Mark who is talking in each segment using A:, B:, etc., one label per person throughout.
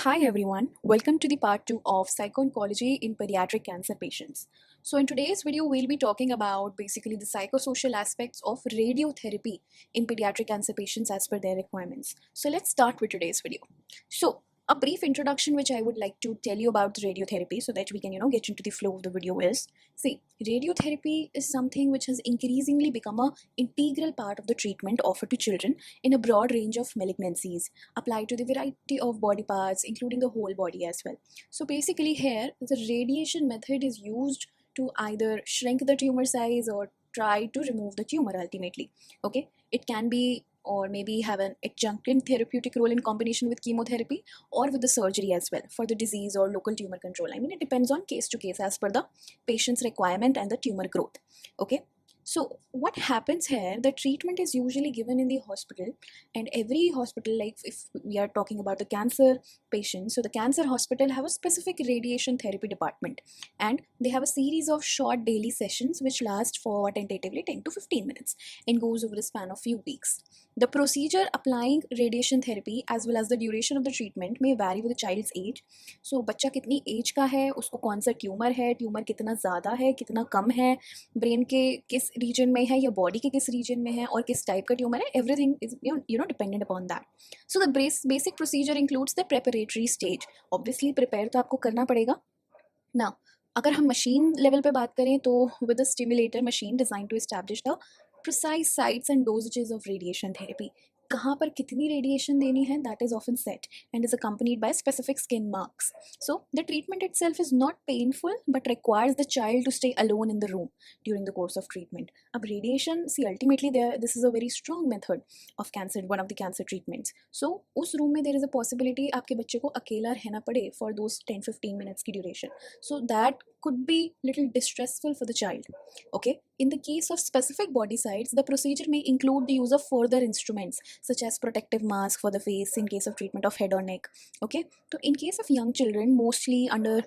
A: Hi everyone, welcome to the part 2 of psycho-oncology in pediatric cancer patients. So in today's video, we'll be talking about basically the psychosocial aspects of radiotherapy in pediatric cancer patients as per their requirements. So let's start with today's video. So a brief introduction which I would like to tell you about the radiotherapy so that we can get into the flow of the video is, see, radiotherapy is something which has increasingly become a integral part of the treatment offered to children in a broad range of malignancies, apply to the variety of body parts, including the whole body as well. So basically, here the radiation method is used to either shrink the tumor size or try to remove the tumor ultimately. Okay, it can be or maybe have an adjunctive therapeutic role in combination with chemotherapy or with the surgery as well for the disease or local tumor control. I mean, it depends on case to case as per the patient's requirement and the tumor growth. Okay, so what happens here, the treatment is usually given in the hospital, and every hospital, like if we are talking about the cancer patients, so the cancer hospital have a specific radiation therapy department, and they have a series of short daily sessions which last for tentatively 10 to 15 minutes and goes over the span of few weeks. The procedure applying radiation therapy as well as the duration of the treatment may vary with the child's age. So बच्चा कितनी as का है, उसको कौन सा tumour है, tumour कितना ज़्यादा है कितना कम है, ब्रेन के किस रीजन में है या बॉडी के किस रीजन में है और किस टाइप का ट्यूमर है, everything is dependent upon that. So the basic procedure includes the preparatory stage. Obviously prepare तो आपको करना पड़ेगा ना. अगर हम मशीन लेवल पे बात करें तो with a stimulator machine design to establish the precise sites and dosages of radiation therapy. कहाँ पर कितनी रेडिएशन देनी है, that is often set and is accompanied by specific skin marks. So the treatment itself is not painful but requires the child to stay alone in the room during the course of treatment. अब radiation, see, ultimately this is a very strong method of cancer, one of the cancer treatments. So उस room में there is a possibility आपके बच्चे को अकेला रहना पड़े for those 10-15 minutes की duration. So that could be little distressful for the child. Okay, in the case of specific body sites, the procedure may include the use of further instruments such as protective mask for the face in case of treatment of head or neck. Okay, so in case of young children mostly under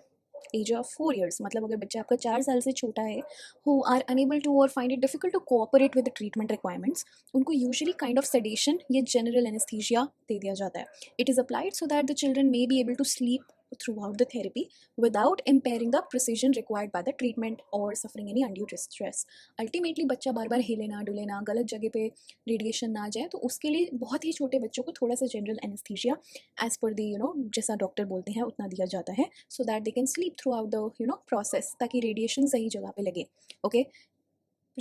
A: age of 4 years, मतलब अगर बच्चा आपका 4 साल से छोटा है, who are unable to or find it difficult to cooperate with the treatment requirements, उनको usually kind of sedation या जनरल एनेस्थीसिया दे दिया जाता है. It is applied so that the children may be able to sleep throughout the therapy without impairing the precision required by the treatment or suffering any undue stress. Ultimately बच्चा बार बार हिले ना डुले ना, गलत जगह पे रेडिएशन ना जाए, तो उसके लिए बहुत ही छोटे बच्चों को थोड़ा सा जनरल एनेस्थीसिया एज पर दी जैसा डॉक्टर बोलते हैं उतना दिया जाता है, so that they can sleep through out the process, ताकि रेडिएशन सही जगह पे लगे. Okay,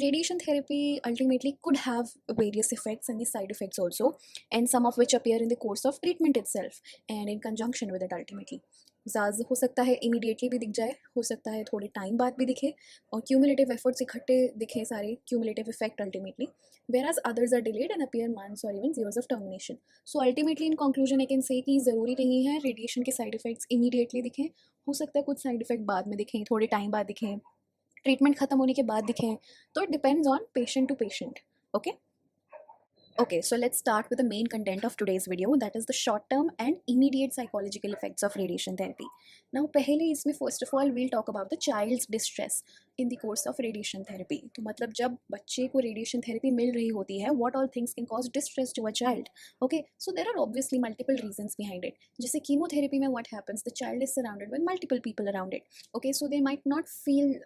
A: radiation therapy ultimately could have various effects and the side effects also, and some of which appear in the course of treatment itself and in conjunction with it ultimately. ज़्यादा हो सकता है immediately भी दिख जाए, हो सकता है थोड़े टाइम बाद भी दिखे, और क्यूमुलेटिव एफर्ट्स इकट्ठे दिखे सारे, cumulative effect ultimately, whereas others are delayed and appear months or even years of termination. So ultimately in conclusion I can say कि ज़रूरी नहीं है रेडिएशन के साइड इफेक्ट्स इमीडिएटली दिखें, हो सकता है कुछ साइड इफेक्ट बाद में दिखें, थोड़े टाइम बाद दिखें, ट्रीटमेंट खत्म होने के बाद दिखें, तो it depends on patient to patient. Okay, Okay, so let's start with the main content of today's video, that is the short-term and immediate psychological effects of radiation therapy. Now, पहले इसमें first of all we'll talk about the child's distress in the course of radiation therapy. तो मतलब जब बच्चे को radiation therapy मिल रही होती है, what all things can cause distress to a child? Okay, so there are obviously multiple reasons behind it. जैसे chemotherapy में what happens? The child is surrounded with multiple people around it. Okay, so they might not feel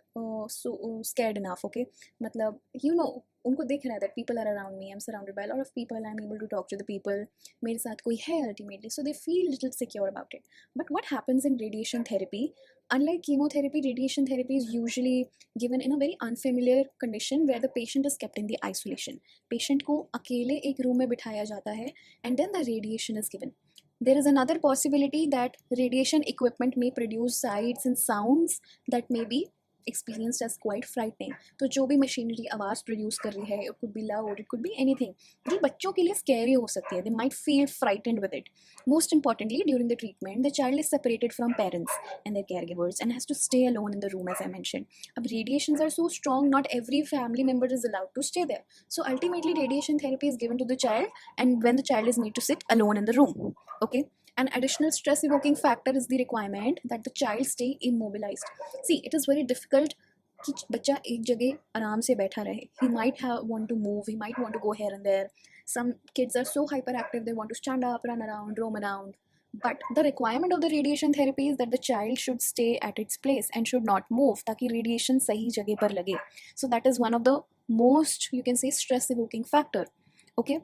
A: scared enough. Okay, मतलब उनको दिख रहा है that people are around me, I'm surrounded by a lot of people, I'm able to talk to the people, मेरे साथ कोई है ultimately, so they feel little secure about it. But what happens in radiation therapy, unlike chemotherapy, radiation therapy is usually given in a very unfamiliar condition where the patient is kept in the isolation. Patient को अकेले एक room में बिठाया जाता है and then the radiation is given. There is another possibility that radiation equipment may produce sights and sounds that may be experienced as quite frightening. तो जो भी मशीनरी आवाज़ प्रोड्यूस कर रही है, it could be loud, it could be anything, ये बच्चों के लिए scary हो सकती है. They might feel frightened with it. Most importantly, during the treatment, the child is separated from parents and their caregivers and has to stay alone in the room, as I mentioned. अब radiations are so strong, not every family member is allowed to stay there. So ultimately, radiation therapy is given to the child, and when the child is made to sit alone in the room. Okay. An additional stress evoking factor is the requirement that the child stay immobilized. See, it is very difficult कि बच्चा एक जगह आराम से बैठा रहे. He might want to move, he might want to go here and there. Some kids are so hyperactive, they want to stand up, run around, roam around. But the requirement of the radiation therapy is that the child should stay at its place and should not move ताकि radiation सही जगह पर लगे. So that is one of the most, you can say, stress evoking factor. Okay.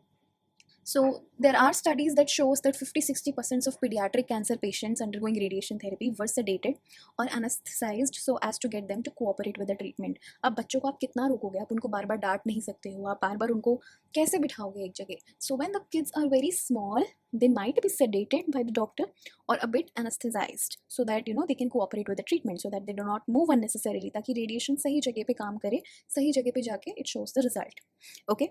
A: So there are studies that shows that 50-60% of pediatric cancer patients undergoing radiation therapy were sedated or anesthetized so as to get them to cooperate with the treatment. अब बच्चों को आप कितना रोकोगे, आप उनको बार बार डांट नहीं सकते हो, आप बार बार उनको कैसे बिठाओगे एक जगह. So when the kids are very small, they might be sedated by the doctor or a bit anesthetized so that they can cooperate with the treatment, so that they do not move unnecessarily, ताकि radiation सही जगह पे काम करे, सही जगह पे जाके it shows the result. Okay.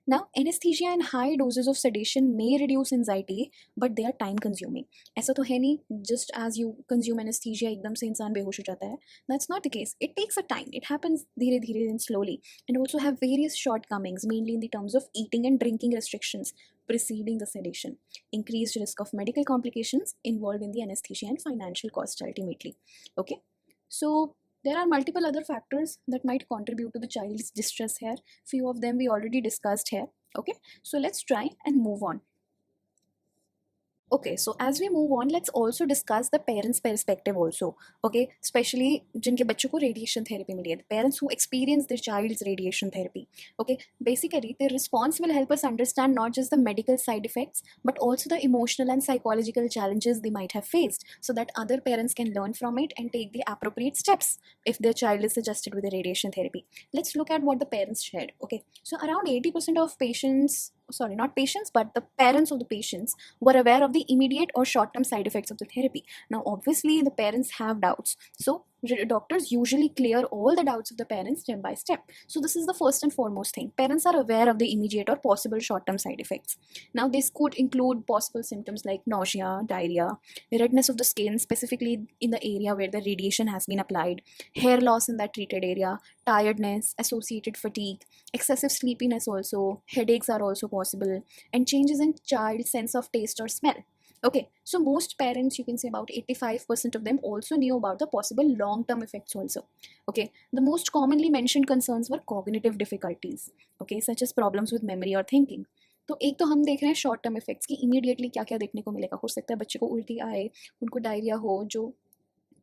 A: Now, anesthesia and high doses of sedation may reduce anxiety, but they are time consuming. ऐसा तो है नहीं, just as you consume anesthesia एकदम से इंसान बेहोश हो जाता है. That's not the case. It takes a time. It happens धीरे धीरे and slowly, and also have various shortcomings, mainly in the terms of eating and drinking restrictions preceding the sedation, increased risk of medical complications involved in the anesthesia, and financial cost ultimately. Okay, so there are multiple other factors that might contribute to the child's distress here. Few of them we already discussed here. Okay, so let's try and move on. Okay, so as we move on, let's also discuss the parents' perspective also. Okay, especially जिनके बच्चों को radiation therapy मिली है, the parents who experience their child's radiation therapy. Okay, basically their response will help us understand not just the medical side effects, but also the emotional and psychological challenges they might have faced, so that other parents can learn from it and take the appropriate steps if their child is adjusted with the radiation therapy. Let's look at what the parents shared. Okay, so around 80% of patients, sorry, not patients, but the parents of the patients were aware of the immediate or short-term side effects of the therapy. Now, obviously, the parents have doubts. So, doctors usually clear all the doubts of the parents step by step. So, this is the first and foremost thing. Parents are aware of the immediate or possible short-term side effects. Now, this could include possible symptoms like nausea, diarrhea, redness of the skin, specifically in the area where the radiation has been applied, hair loss in that treated area, tiredness, associated fatigue, excessive sleepiness also, headaches are also possible, and changes in child's sense of taste or smell. Okay, so most parents, you can say about 85% of them also knew about the possible long-term effects also. Okay, the most commonly mentioned concerns were cognitive difficulties, okay, such as problems with memory or thinking. तो एक तो हम देख रहे हैं short term effects की, immediately क्या क्या देखने को मिलेगा. हो सकता है बच्चे को उल्टी आए, उनको डायरिया हो, जो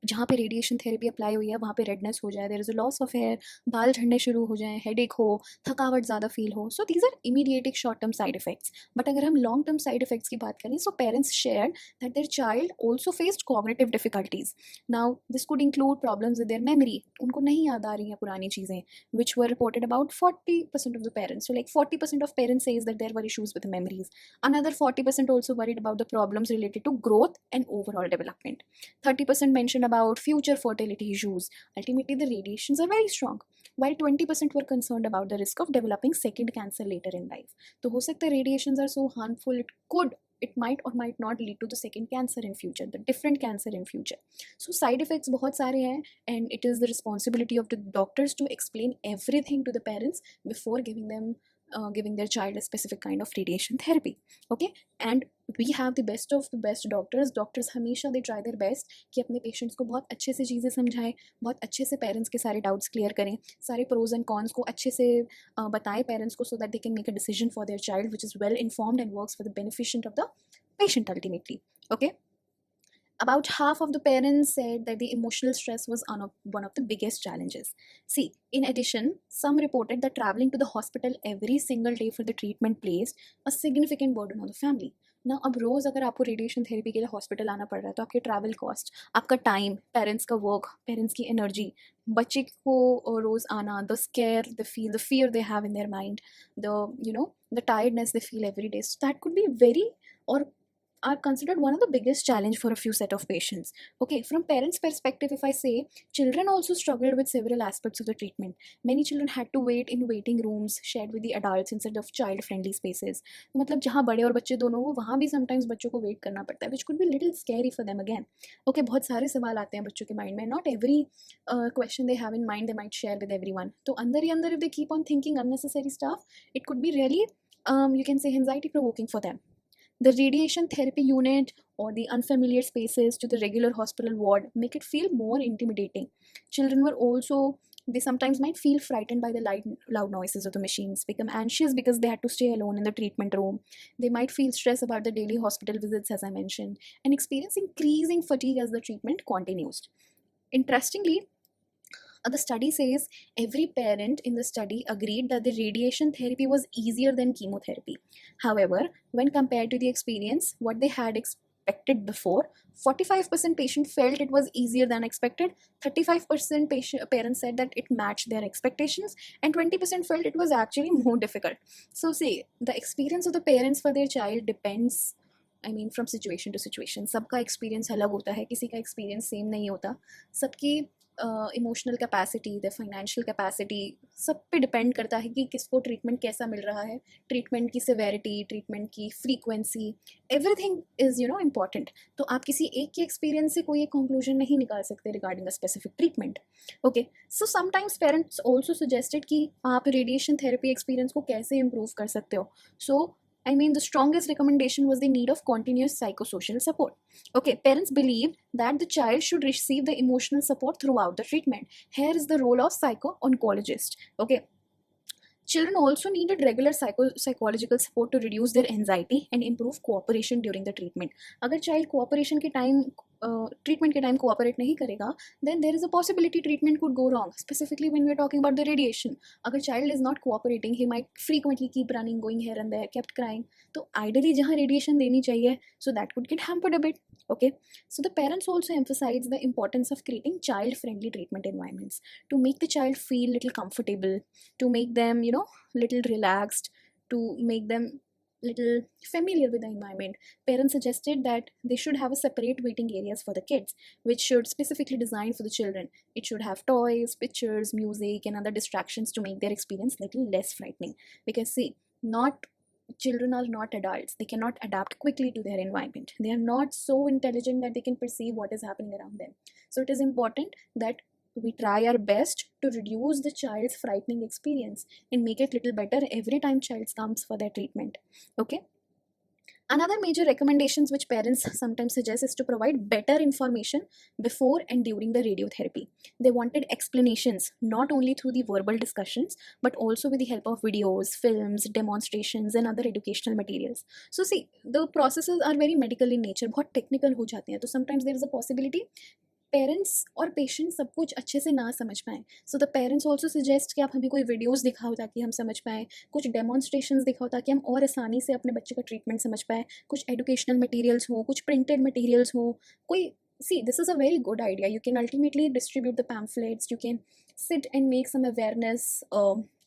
A: जहाँ पे रेडिएशन थेरेपी अप्लाई हुई है वहाँ पे रेडनेस हो जाए, there is a loss of hair, बाल झड़ने शुरू हो जाएँ, हेडेक हो, थकावट ज़्यादा फील हो. So these are immediate short term side effects. But अगर हम लॉन्ग टर्म साइड इफेक्ट्स की बात करें, so parents share that their child also faced cognitive difficulties. Now this could include problems with their memory, उनको नहीं याद आ रही हैं पुरानी चीज़ें, which were reported about 40% of the parents. So like 40% of parents says that there were issues with the memories. Another 40% also worried about the problems related to growth and overall development. 30% mentioned about future fertility issues. Ultimately, the radiations are very strong. While 20% were concerned about the risk of developing second cancer later in life. तो हो सकता है radiations are so harmful, it might or might not lead to the second cancer in future, the different cancer in future. So side effects बहुत सारे हैं, and it is the responsibility of the doctors to explain everything to the parents before giving their child a specific kind of radiation therapy. Okay, and we have the best of the best doctors हमेशा they try their best कि अपने patients को बहुत अच्छे से चीज़ें समझाएं, बहुत अच्छे से पेरेंट्स के सारे डाउट्स क्लियर करें, सारे प्रोज एंड कॉन्स को अच्छे से बताएं पेरेंट्स को, so that they can make a decision for their child which is well informed and works for the benefit of the patient ultimately. Okay, about half of the parents said that the emotional stress was one of the biggest challenges. See, in addition, some reported that traveling to the hospital every single day for the treatment placed a significant burden on the family. ना अब रोज़ अगर आपको radiation therapy के लिए hospital आना पड़ रहा है तो आपके ट्रैवल कॉस्ट, आपका टाइम, पेरेंट्स का वर्क, पेरेंट्स की एनर्जी, बच्चे को रोज़ आना, the square the feel, the fear they have in their mind, the tiredness they feel every day, so that could be very or are considered one of the biggest challenge for a few set of patients. Okay, from parents' perspective, if I say, children also struggled with several aspects of the treatment. Many children had to wait in waiting rooms shared with the adults instead of child-friendly spaces. तो मतलब जहाँ बड़े और बच्चे दोनों हो वहाँ भी sometimes बच्चों को wait करना पड़ता है, which could be little scary for them again. Okay, बहुत सारे सवाल आते हैं बच्चों के mind में. Not every question they have in mind they might share with everyone. तो अंदर ही अंदर if they keep on thinking unnecessary stuff, it could be really, you can say, anxiety provoking for them. The radiation therapy unit or the unfamiliar spaces to the regular hospital ward make it feel more intimidating. Children were also They sometimes might feel frightened by the loud noises of the machines, become anxious because they had to stay alone in the treatment room. They might feel stress about the daily hospital visits, as I mentioned, and experience increasing fatigue as the treatment continues. Interestingly, the study says every parent in the study agreed that the radiation therapy was easier than chemotherapy. However, when compared to the experience, what they had expected before, 45% patient felt it was easier than expected, 35% parents said that it matched their expectations, and 20% felt it was actually more difficult. So, see, the experience of the parents for their child depends, I mean, from situation to situation. सबका experience अलग होता है, किसी का experience same नहीं होता. सबकी emotional capacity, the financial capacity, सब पे डिपेंड करता है कि किसको ट्रीटमेंट कैसा मिल रहा है, ट्रीटमेंट की सिवेरिटी, ट्रीटमेंट की फ्रीक्वेंसी, एवरीथिंग इज़ इम्पॉर्टेंट. तो आप किसी एक के एक्सपीरियंस से कोई एक कंक्लूजन नहीं निकाल सकते regarding a specific treatment. Okay, so sometimes parents also suggested कि आप रेडिएशन थेरेपी एक्सपीरियंस को कैसे इम्प्रूव कर सकते हो. सो I mean, the strongest recommendation was the need of continuous psychosocial support. Okay, parents believe that the child should receive the emotional support throughout the treatment. Here is the role of psycho-oncologist. Okay, children also needed regular psychological support to reduce their anxiety and improve cooperation during the treatment. अगर child cooperation के time treatment के time cooperate नहीं करेगा, then there is a possibility treatment could go wrong. Specifically when we are talking about the radiation, अगर child is not cooperating, he might frequently keep running, going here and there, kept crying. तो ideally जहाँ radiation देनी चाहिए, so that could get hampered a bit. Okay, so the parents also emphasize the importance of creating child-friendly treatment environments to make the child feel little comfortable, to make them little relaxed, to make them little familiar with the environment. Parents suggested that they should have a separate waiting areas for the kids, which should specifically designed for the children. It should have toys, pictures, music, and other distractions to make their experience little less frightening. Because see, not children are not adults. They cannot adapt quickly to their environment. They are not so intelligent that they can perceive what is happening around them. So it is important that we try our best to reduce the child's frightening experience and make it little better every time child comes for their treatment. Okay, another major recommendations which parents sometimes suggest is to provide better information before and during the radiotherapy. They wanted explanations not only through the verbal discussions but also with the help of videos, films, demonstrations and other educational materials. So see, the processes are very medical in nature, बहुत technical हो जाते हैं, तो sometimes there is a possibility parents और patient सब कुछ अच्छे से ना समझ पाएँ. So the parents also suggest कि आप हमें कोई वीडियोज़ दिखाओ ताकि हम समझ पाएँ, कुछ डेमोन्स्ट्रेशंस दिखाओ ताकि हम और आसानी से अपने बच्चे का ट्रीटमेंट समझ पाएँ, कुछ एजुकेशनल मटेरियल्स हों, कुछ प्रिंटेड मटेरियल्स हों, कोई. See, this is a very good idea. You can ultimately distribute the pamphlets. You can sit and make some awareness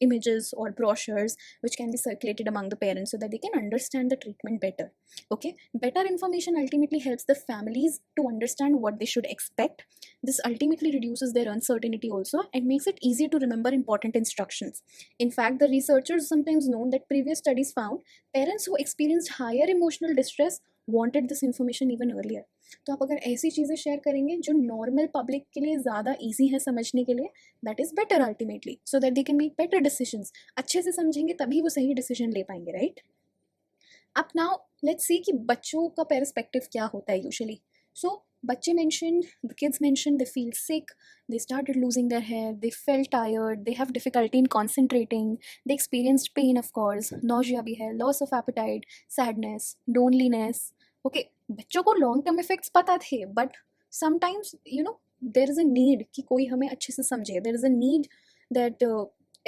A: images or brochures which can be circulated among the parents so that they can understand the treatment better. Okay, better information ultimately helps the families to understand what they should expect. This ultimately reduces their uncertainty also and makes it easier to remember important instructions. In fact, the researchers sometimes known that previous studies found parents who experienced higher emotional distress wanted this information even earlier. तो आप अगर ऐसी चीज़ें share करेंगे जो normal public के लिए ज़्यादा ईजी है समझने के लिए, that is better ultimately, so that they can make better decisions. अच्छे से समझेंगे तभी वो सही डिसीजन ले पाएंगे, राइट? अब नाउ लेट्स सी कि बच्चों का पर्सपेक्टिव क्या होता है यूजुअली. सो बच्चे mentioned, the kids mentioned they feel sick, they started losing their hair, they felt tired, they have difficulty in concentrating, they experienced pain of course, nausea भी है, loss of appetite, sadness, loneliness. Okay, बच्चों को long term effects पता थे, but sometimes there is a need कि कोई हमें अच्छे से समझे. There is a need that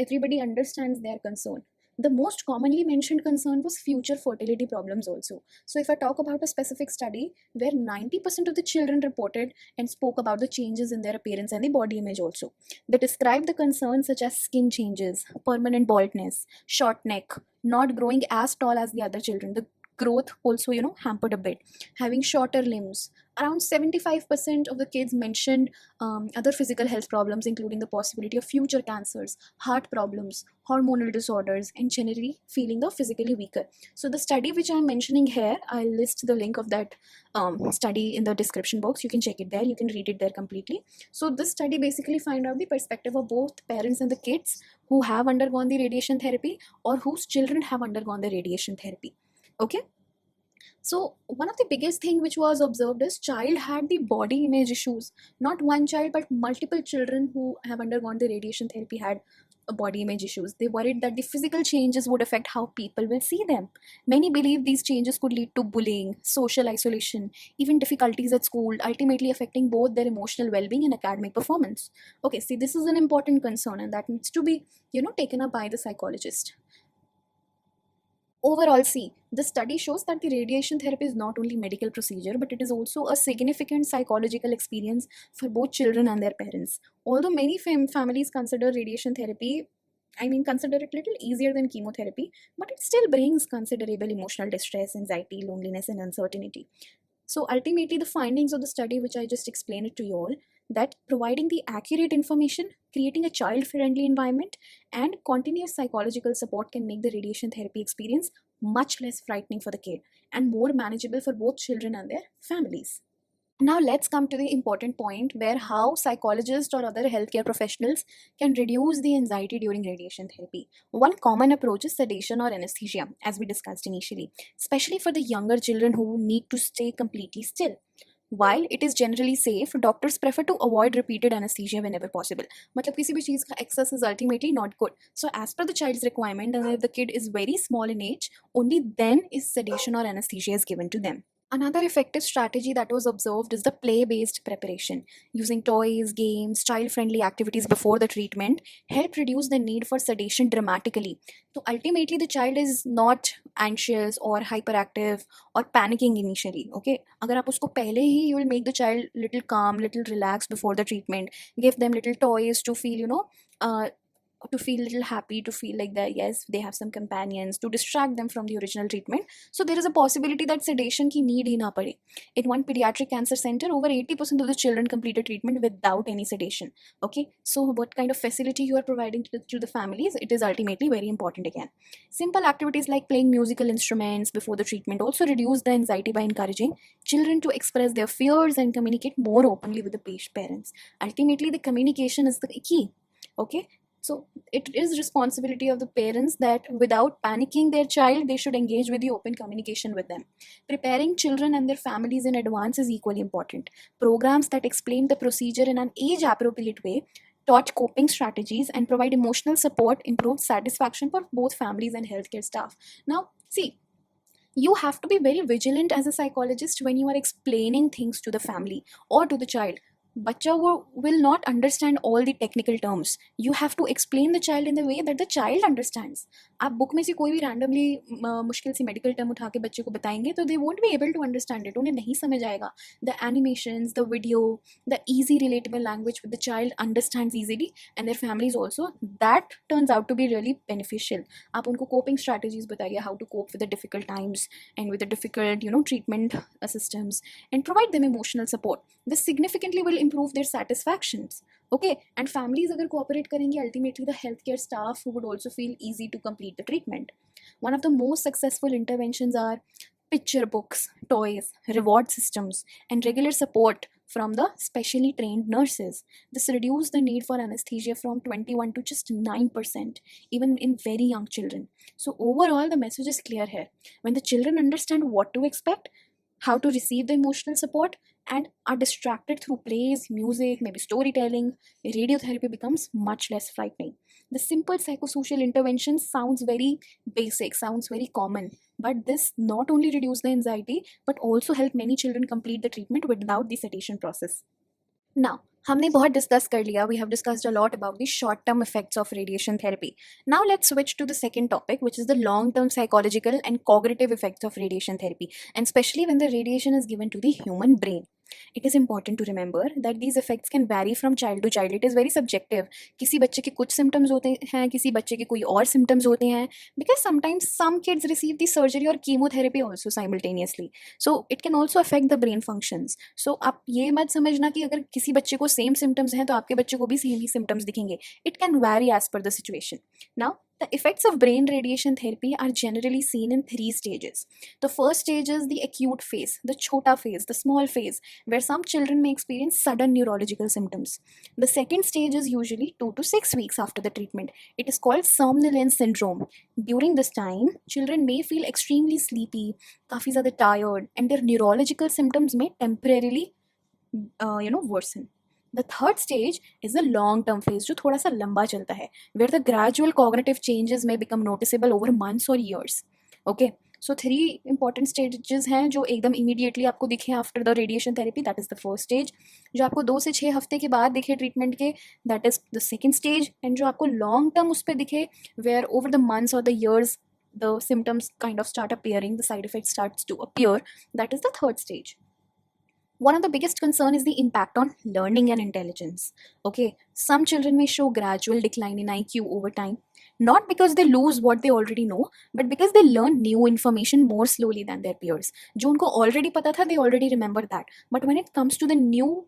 A: everybody understands their concern. The most commonly mentioned concern was future fertility problems also. So if I talk about a specific study where 90% of the children reported and spoke about the changes in their appearance and the body image also. They described the concerns such as skin changes, permanent baldness, short neck, not growing as tall as the other children. The growth also hampered a bit, having shorter limbs. Around 75% of the kids mentioned other physical health problems including the possibility of future cancers, heart problems, hormonal disorders, and generally feeling the physically weaker. So the study which I'm mentioning here, I'll list the link of that study in the description box. You can check it there, you can read it there completely. So this study basically find out the perspective of both parents and the kids who have undergone the radiation therapy or whose children have undergone the radiation therapy. Okay, So one of the biggest thing which was observed is child had the body image issues. Not one child, but multiple children who have undergone the radiation therapy had body image issues. They worried that the physical changes would affect how people will see them. Many believe these changes could lead to bullying, social isolation, even difficulties at school, ultimately affecting both their emotional well-being and academic performance. Okay, see, this is an important concern, and that needs to be, taken up by the psychologist. Overall, see, the study shows that the radiation therapy is not only medical procedure, but it is also a significant psychological experience for both children and their parents. Although many families consider radiation therapy, consider it little easier than chemotherapy, but it still brings considerable emotional distress, anxiety, loneliness, and uncertainty. So ultimately, the findings of the study, which I just explained it to you all, that providing the accurate information, creating a child-friendly environment, and continuous psychological support can make the radiation therapy experience much less frightening for the kid and more manageable for both children and their families. Now let's come to the important point where how psychologists or other healthcare professionals can reduce the anxiety during radiation therapy. One common approach is sedation or anesthesia, as we discussed initially, especially for the younger children who need to stay completely still. While it is generally safe, doctors prefer to avoid repeated anesthesia whenever possible. मतलब किसी भी चीज़ का excess is ultimately not good. So as per the child's requirement, and if the kid is very small in age, only then is sedation or anesthesia is given to them. Another effective strategy that was observed is the play based preparation. Using toys, games, child friendly activities before the treatment help reduce the need for sedation dramatically. So ultimately, the child is not anxious or hyperactive or panicking initially. Okay, अगर आप उसको पहले ही you will make the child little calm, little relaxed before the treatment. Give them little toys to feel, to feel a little happy, to feel like that yes, they have some companions to distract them from the original treatment. So there is a possibility that sedation ki need hi na pade. In one pediatric cancer center, over 80% of the children completed treatment without any sedation. Okay, so what kind of facility you are providing to the families, it is ultimately very important again. Simple activities like playing musical instruments before the treatment also reduce the anxiety by encouraging children to express their fears and communicate more openly with the patient parents. Ultimately, the communication is the key. Okay, so it is responsibility of the parents that without panicking their child, they should engage with the open communication with them. Preparing children and their families in advance is equally important. Programs that explain the procedure in an age appropriate way, taught coping strategies, and provide emotional support improve satisfaction for both families and healthcare staff. Now, see, you have to be very vigilant as a psychologist when you are explaining things to the family or to the child. Bachcha will not understand all the technical terms. You have to explain the child in the way that the child understands. आप book में से कोई भी randomly मुश्किल सी medical term उठा के बच्चे को बताएंगे तो they won't be able to understand it, उन्हें नहीं समझ आएगा. The animations, the video, the easy relatable language with the child understands easily and their families also, that turns out to be really beneficial. आप उनको coping strategies बताइए, how to cope with the difficult times and with the difficult treatment systems, and provide them emotional support. This significantly will improve their satisfactions. Okay, and families agar cooperate karenge, ultimately the healthcare staff would also feel easy to complete the treatment. One of the most successful interventions are picture books, toys, reward systems, and regular support from the specially trained nurses. This reduced the need for anesthesia from 21 to just 9%, even in very young children. So overall, the message is clear here. When the children understand what to expect, how to receive the emotional support, and are distracted through plays, music, maybe storytelling, radiotherapy becomes much less frightening. The simple psychosocial intervention sounds very basic, sounds very common, but this not only reduce the anxiety but also help many children complete the treatment without the sedation process. Now, हमने बहुत discuss कर लिया. We have discussed a lot about the short-term effects of radiation therapy. Now let's switch to the second topic, which is the long-term psychological and cognitive effects of radiation therapy, and especially when the radiation is given to the human brain. It is important to remember that these effects can vary from child to child. It is very subjective. किसी बच्चे के कुछ symptoms होते हैं, किसी बच्चे के कोई और symptoms होते हैं, because sometimes some kids receive the surgery or chemotherapy also simultaneously. So it can also affect the brain functions. So आप ये मत समझना कि अगर किसी बच्चे को same symptoms हैं तो आपके बच्चे को भी same ही symptoms दिखेंगे. It can vary as per the situation. Now The effects of brain radiation therapy are generally seen in three stages. The first stage is the acute phase, the chota phase, the small phase, where some children may experience sudden neurological symptoms. The second stage is usually 2 to 6 weeks after the treatment. It is called somnolence syndrome. During this time, children may feel extremely sleepy, काफी ज़्यादा tired, and their neurological symptoms may temporarily worsen. The third stage is the long term phase जो थोड़ा सा लंबा चलता है, where the gradual cognitive changes may become noticeable over months or years. Okay, so three important stages हैं जो एकदम immediately आपको दिखे after the radiation therapy, that is the first stage. जो आपको 2 से 6 हफ्ते के बाद दिखे treatment के, that is the second stage. And जो आपको long term उस पे दिखे, where over the months or the years the symptoms kind of start appearing, the side effects starts to appear, that is the third stage. One of the biggest concern is the impact on learning and intelligence. Okay, some children may show gradual decline in IQ over time, not because they lose what they already know, but because they learn new information more slowly than their peers. जो उनको already पता था, they already remember that. But when it comes to the new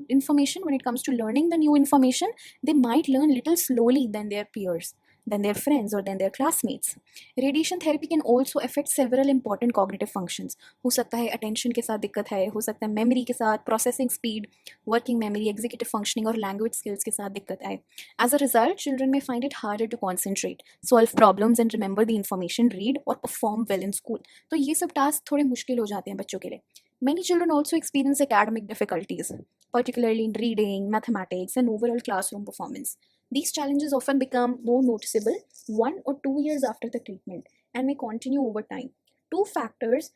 A: information, when it comes to learning the new information, they might learn little slowly than their peers, than their friends or than their classmates. Radiation therapy can also affect several important cognitive functions. हो सकता है attention के साथ दिक्कत है, हो सकता है memory के साथ, processing speed, working memory, executive functioning और language skills के साथ दिक्कत आए. As a result, children may find it harder to concentrate, solve problems and remember the information, read or perform well in school. तो ये सब task थोड़े मुश्किल हो जाते हैं बच्चों के लिए. Many children also experience academic difficulties, particularly in reading, mathematics, and overall classroom performance. These challenges often become more noticeable 1 or 2 years after the treatment and may continue over time. Two factors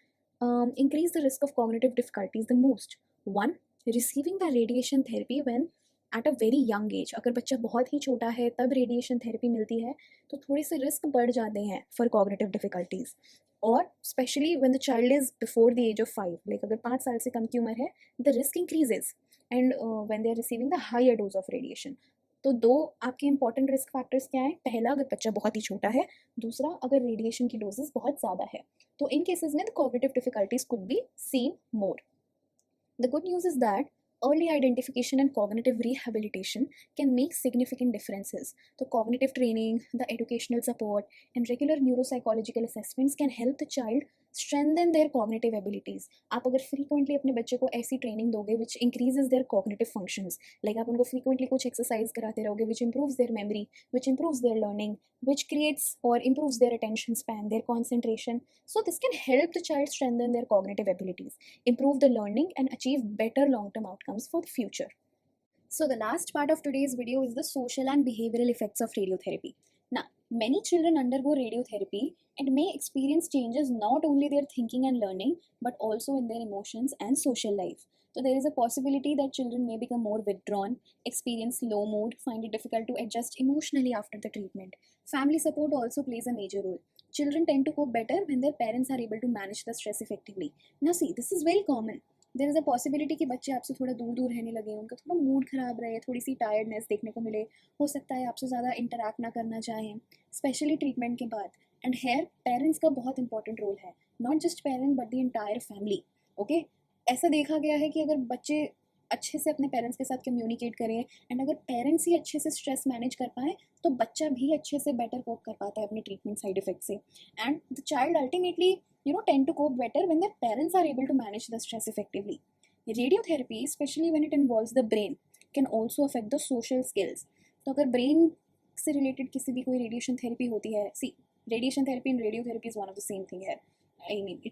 A: increase the risk of cognitive difficulties the most. One, receiving the radiation therapy when at a very young age. अगर बच्चा बहुत ही छोटा है तब radiation therapy मिलती है तो थोड़े से रिस्क बढ़ जाते हैं फॉर कॉग्निटिव डिफिकल्टीज. और specially when the child is before the age of 5, like अगर 5 साल से कम की उम्र है, the risk increases and when they are receiving the higher dose of radiation. तो दो आपके इंपॉर्टेंट रिस्क फैक्टर्स क्या हैं? पहला, अगर बच्चा बहुत ही छोटा है. दूसरा, अगर रेडिएशन की डोजेस बहुत ज़्यादा है. तो इन केसेस में the cognitive difficulties could be seen more. The good news is that early identification and cognitive rehabilitation can make significant differences. So, cognitive training, the educational support, and regular neuropsychological assessments can help the child strengthen their cognitive abilities. आप अगर frequently अपने बच्चे को ऐसी training दोगे which increases their cognitive functions, like आप उनको frequently कुछ exercise कराते रहोगे which improves their memory, which improves their learning, which creates or improves their attention span, their concentration. So this can help the child strengthen their cognitive abilities, improve the learning, and achieve better long-term outcomes for the future. So the last part of today's video is the social and behavioral effects of radiotherapy. Now, many children undergo radiotherapy and may experience changes not only their thinking and learning, but also in their emotions and social life. So there is a possibility that children may become more withdrawn, experience low mood, find it difficult to adjust emotionally after the treatment. Family support also plays a major role. Children tend to cope better when their parents are able to manage the stress effectively. Now see, this is very common. There is a possibility कि बच्चे आपसे थोड़ा दूर दूर रहने लगे, उनका थोड़ा मूड ख़राब रहे, थोड़ी सी टायर्डनेस देखने को मिले, हो सकता है आपसे ज़्यादा इंटरैक्ट ना करना चाहें, स्पेशली ट्रीटमेंट के बाद. एंड हेयर पेरेंट्स का बहुत इंपॉर्टेंट रोल है, not just parent but the entire family. Okay, ऐसा देखा गया है कि अगर बच्चे अच्छे से अपने पेरेंट्स के साथ कम्युनिकेट करें एंड अगर पेरेंट्स ही अच्छे से स्ट्रेस मैनेज कर पाएँ तो बच्चा भी अच्छे से बेटर कोप कर पाता है अपने ट्रीटमेंट साइड इफेक्ट से. And the child ultimately tend to cope better when their parents are able to manage the stress effectively. Radiotherapy, especially when it involves the brain, can also affect the social skills. तो अगर brain से related किसी भी कोई radiation therapy होती है, see, radiation therapy and radiotherapy is one of the same thing here. I mean,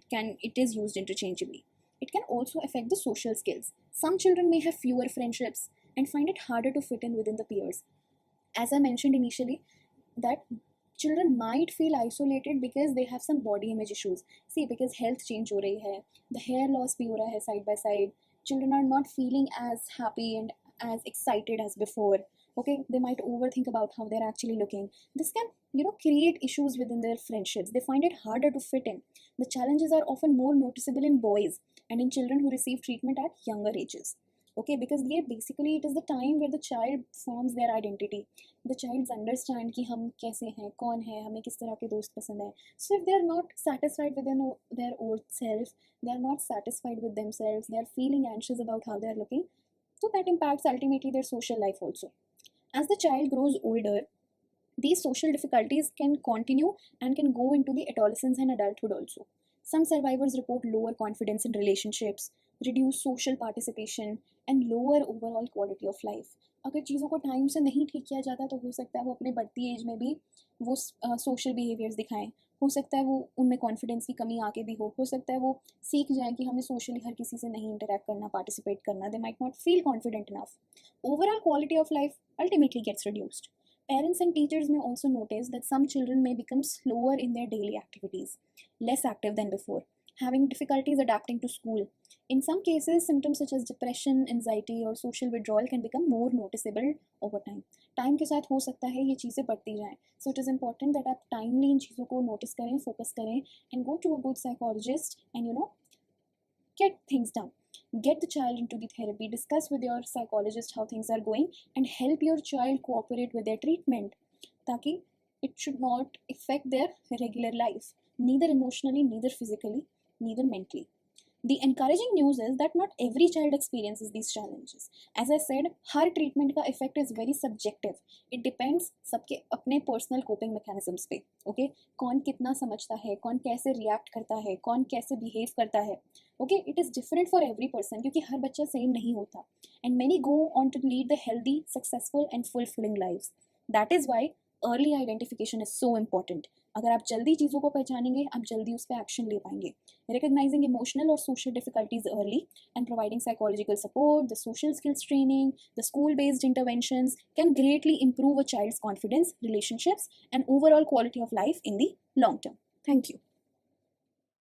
A: it is used interchangeably. It can also affect the social skills. Some children may have fewer friendships and find it harder to fit in within the peers. As I mentioned initially, that children might feel isolated because they have some body image issues. See, because health change हो रही है, the hair loss भी हो रहा है side by side. Children are not feeling as happy and as excited as before. Okay, they might overthink about how they're actually looking. This can, create issues within their friendships. They find it harder to fit in. The challenges are often more noticeable in boys and in children who receive treatment at younger ages. Okay, because ये basically it is the time where the child forms their identity. The childs understand कि हम कैसे हैं, कौन है, हमें किस तरह के दोस्त पसंद है. So if they are not satisfied with their old self, they are not satisfied with themselves, they are feeling anxious about how they are looking, so that impacts ultimately their social life also. As the child grows older, These social difficulties can continue and can go into the adolescence and adulthood also. Some survivors report lower confidence in relationships, reduced social participation, and lower overall quality of life. अगर चीज़ों को time से नहीं ठीक किया जाता तो हो सकता है वो अपने बढ़ती एज में भी वो सोशल बिहेवियर्स दिखाएं, हो सकता है वो उनमें कॉन्फिडेंस की कमी आके भी हो सकता है वो सीख जाएं कि हमें सोशली हर किसी से नहीं इंटरेक्ट करना, पार्टिसिपेट करना, they might not feel confident enough. Overall quality of life ultimately gets reduced. Parents and teachers may also notice that some children may become slower in their daily activities, less active than before, having difficulties adapting to school. In some cases, symptoms such as depression, anxiety, or social withdrawal can become more noticeable over time. Time के साथ हो सकता है ये चीज़ें बढ़ती जाएं. So it is important that आप टाइमली इन चीज़ों को नोटिस करें, फोकस करें, and go to a good psychologist एंड get things done. Get the child into the therapy, discuss with your psychologist how things are going, and help your child cooperate with their treatment. Taki it should not affect their regular life, neither emotionally, neither physically, neither mentally. The encouraging news is that not every child experiences these challenges. As I said, her treatment का effect is very subjective. It depends सबके अपने personal coping mechanisms पे. Okay, कौन कितना समझता है, कौन कैसे react करता है, कौन कैसे behave करता है. Okay, it is different for every person क्योंकि हर बच्चा same नहीं होता. And many go on to lead the healthy, successful and fulfilling lives. That is why early identification is so important. अगर आप जल्दी चीज़ों को पहचानेंगे, आप जल्दी उस पर एक्शन ले पाएंगे. Recognizing emotional or social difficulties early and providing psychological support, the social skills training, the school-based interventions can greatly improve a child's confidence, relationships, and overall quality of life in the long term. Thank you.